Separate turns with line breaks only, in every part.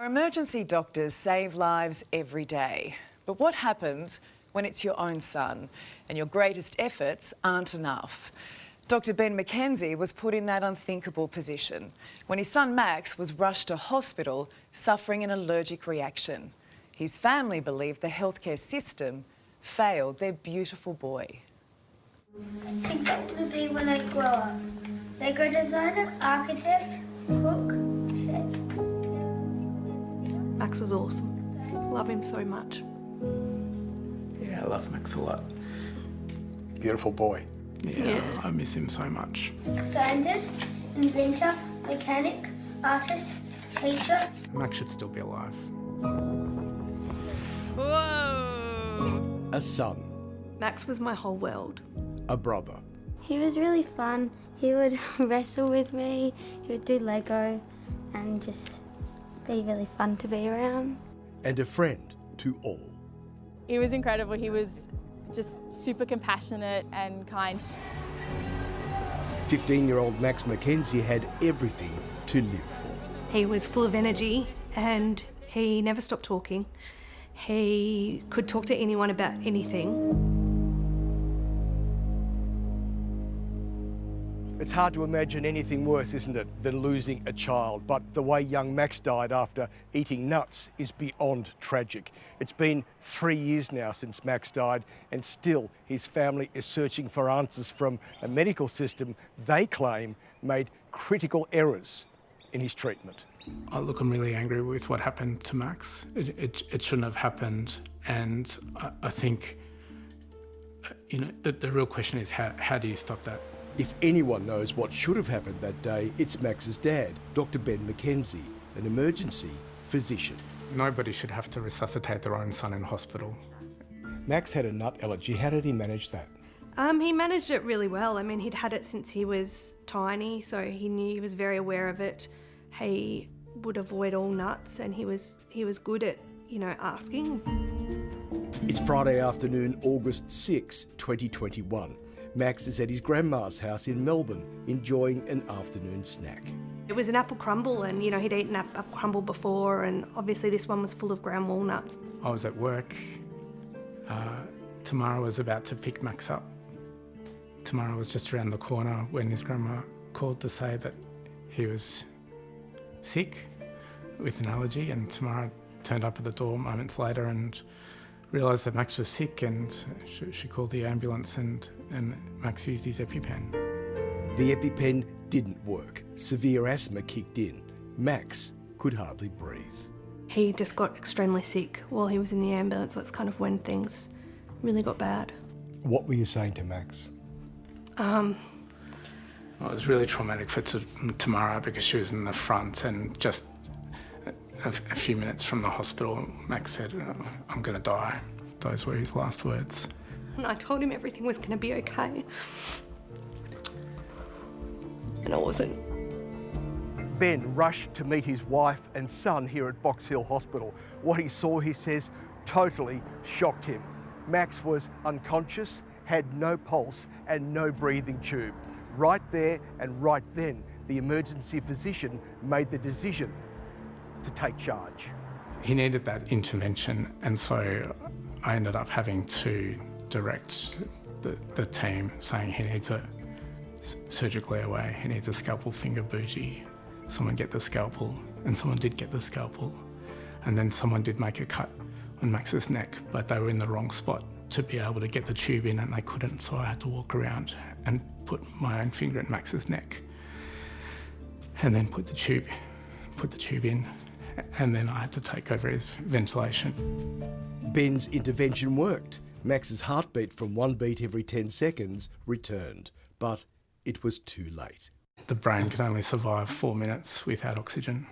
Emergency doctors save lives every day. But what happens when it's your own son and your greatest efforts aren't enough? Dr Ben McKenzie was put in that unthinkable position when his son Max was rushed to hospital suffering an allergic reaction. His family believed the healthcare system failed their beautiful boy.
I think that would be when I grow up. Lego designer, architect, cook, chef.
Max was awesome. Love him so much.
Yeah, I love Max a lot.
Beautiful boy.
Yeah, I miss him so much.
Scientist, inventor, mechanic, artist, teacher.
Max should still be alive.
Whoa!
A son.
Max was my whole world.
A brother.
He was really fun. He would wrestle with me, he would do Lego and just be really fun to be around.
And a friend to all.
He was incredible. He was just super compassionate and kind.
15-year-old Max McKenzie had everything to live for.
He was full of energy and he never stopped talking. He could talk to anyone about anything.
It's hard to imagine anything worse, isn't it, than losing a child. But the way young Max died after eating nuts is beyond tragic. It's been 3 years now since Max died, and still his family is searching for answers from a medical system they claim made critical errors in his treatment.
Oh, look, I'm really angry with what happened to Max. It shouldn't have happened, and I think, you know, the real question is how do you stop that?
If anyone knows what should have happened that day, it's Max's dad, Dr Ben McKenzie, an emergency physician.
Nobody should have to resuscitate their own son in hospital.
Max had a nut allergy. How did he manage that?
He managed it really well. I mean, he'd had it since he was tiny, so he was very aware of it. He would avoid all nuts, and he was good at, you know, asking.
It's Friday afternoon, August 6, 2021. Max is at his grandma's house in Melbourne, enjoying an afternoon snack.
It was an apple crumble, and, you know, he'd eaten apple crumble before, and obviously this one was full of ground walnuts.
I was at work. Tamara was about to pick Max up. Tamara was just around the corner when his grandma called to say that he was sick with an allergy, and Tamara turned up at the door moments later and realised that Max was sick, and she called the ambulance, and Max used his EpiPen.
The EpiPen didn't work. Severe asthma kicked in. Max could hardly breathe.
He just got extremely sick while he was in the ambulance. That's kind of when things really got bad.
What were you saying to Max?
Well, it was really traumatic for Tamara because she was in the front, and just a few minutes from the hospital, Max said, "I'm going to die." Those were his last words.
And I told him everything was going to be okay. And it wasn't.
Ben rushed to meet his wife and son here at Box Hill Hospital. What he saw, he says, totally shocked him. Max was unconscious, had no pulse and no breathing tube. Right there and right then, the emergency physician made the decision to take charge.
He needed that intervention, and so I ended up having to direct the team, saying he needs a surgical airway, he needs a scalpel finger bougie. Someone get the scalpel, and someone did get the scalpel. And then someone did make a cut on Max's neck, but they were in the wrong spot to be able to get the tube in, and they couldn't, so I had to walk around and put my own finger in Max's neck, and then put the tube in, and then I had to take over his ventilation.
Ben's intervention worked. Max's heartbeat from 1 beat every 10 seconds returned, but it was too late.
The brain can only survive 4 minutes without oxygen.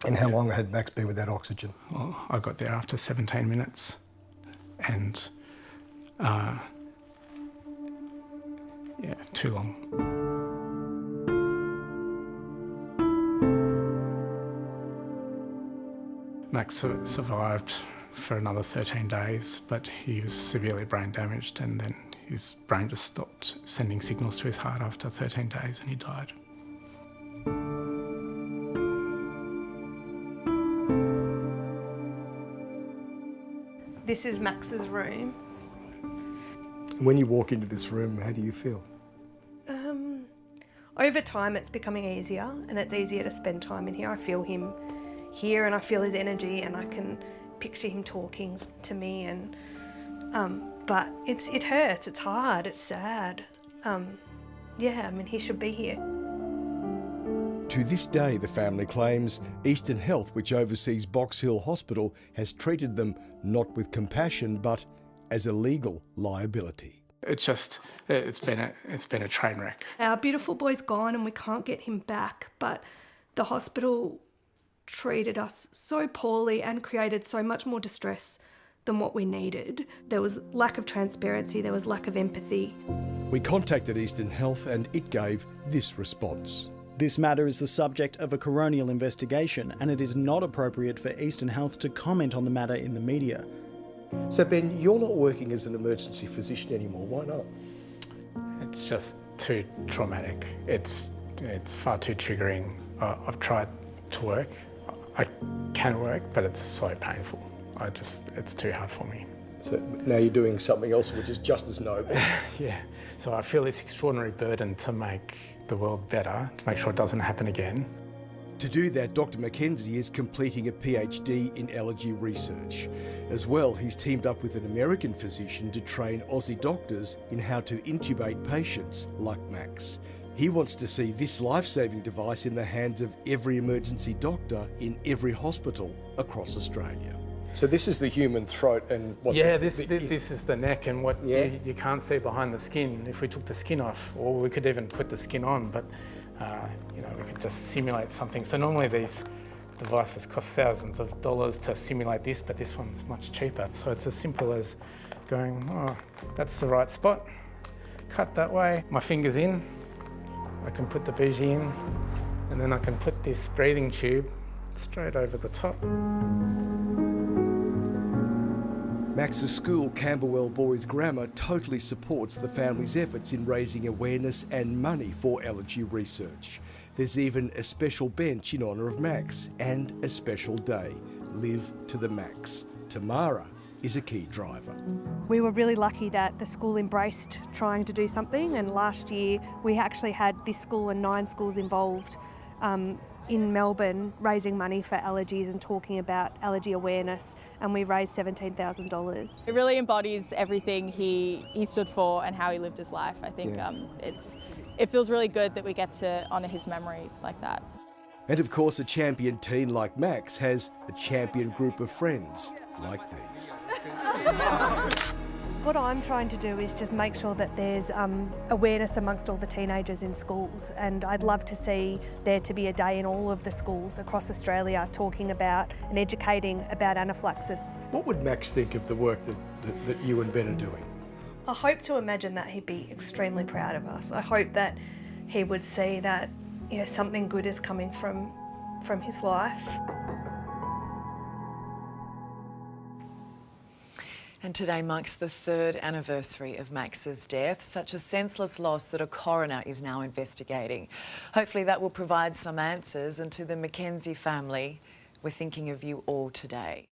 And how long had Max been without oxygen?
Well, I got there after 17 minutes, and yeah, too long. Max survived for another 13 days, but he was severely brain damaged, and then his brain just stopped sending signals to his heart after 13 days and he died.
This is Max's room.
When you walk into this room, how do you feel?
Over time it's becoming easier, and it's easier to spend time in here. I feel him here and I feel his energy, and I can picture him talking to me, and but it hurts, it's hard, it's sad. Yeah, I mean, he should be here.
To this day, the family claims Eastern Health, which oversees Box Hill Hospital, has treated them not with compassion but as a legal liability.
It's been a train wreck.
Our beautiful boy's gone and we can't get him back, but the hospital treated us so poorly and created so much more distress than what we needed. There was lack of transparency, there was lack of empathy.
We contacted Eastern Health and it gave this response.
This matter is the subject of a coronial investigation, and it is not appropriate for Eastern Health to comment on the matter in the media.
So Ben, you're not working as an emergency physician anymore. Why not?
It's just too traumatic. It's far too triggering. I've tried to work. I can work, but it's so painful. It's too hard for me.
So now you're doing something else which is just as noble.
Yeah. So I feel this extraordinary burden to make the world better, to make sure it doesn't happen again.
To do that, Dr. Mackenzie is completing a PhD in allergy research. As well, he's teamed up with an American physician to train Aussie doctors in how to intubate patients like Max. He wants to see this life-saving device in the hands of every emergency doctor in every hospital across Australia.
So this is the human throat and what?
Yeah, this is the neck, and what you can't see behind the skin. If we took the skin off, or we could even put the skin on, but we could just simulate something. So normally these devices cost thousands of dollars to simulate this, but this one's much cheaper. So it's as simple as going, oh, that's the right spot, cut that way, my finger's in, I can put the bougie in, and then I can put this breathing tube straight over the top.
Max's school, Camberwell Boys Grammar, totally supports the family's efforts in raising awareness and money for allergy research. There's even a special bench in honour of Max and a special day, Live to the Max. Tamara is a key driver.
We were really lucky that the school embraced trying to do something, and last year we actually had this school and 9 schools involved in Melbourne raising money for allergies and talking about allergy awareness, and we raised $17,000.
It really embodies everything he stood for and how he lived his life. I think it feels really good that we get to honour his memory like that.
And of course, a champion teen like Max has a champion group of friends like these.
What I'm trying to do is just make sure that there's awareness amongst all the teenagers in schools, and I'd love to see there to be a day in all of the schools across Australia talking about and educating about anaphylaxis.
What would Max think of the work that you and Ben are doing?
I hope to imagine that he'd be extremely proud of us. I hope that he would see that something good is coming from his life.
And today marks the 3rd anniversary of Max's death, such a senseless loss that a coroner is now investigating. Hopefully that will provide some answers, and to the Mackenzie family, we're thinking of you all today.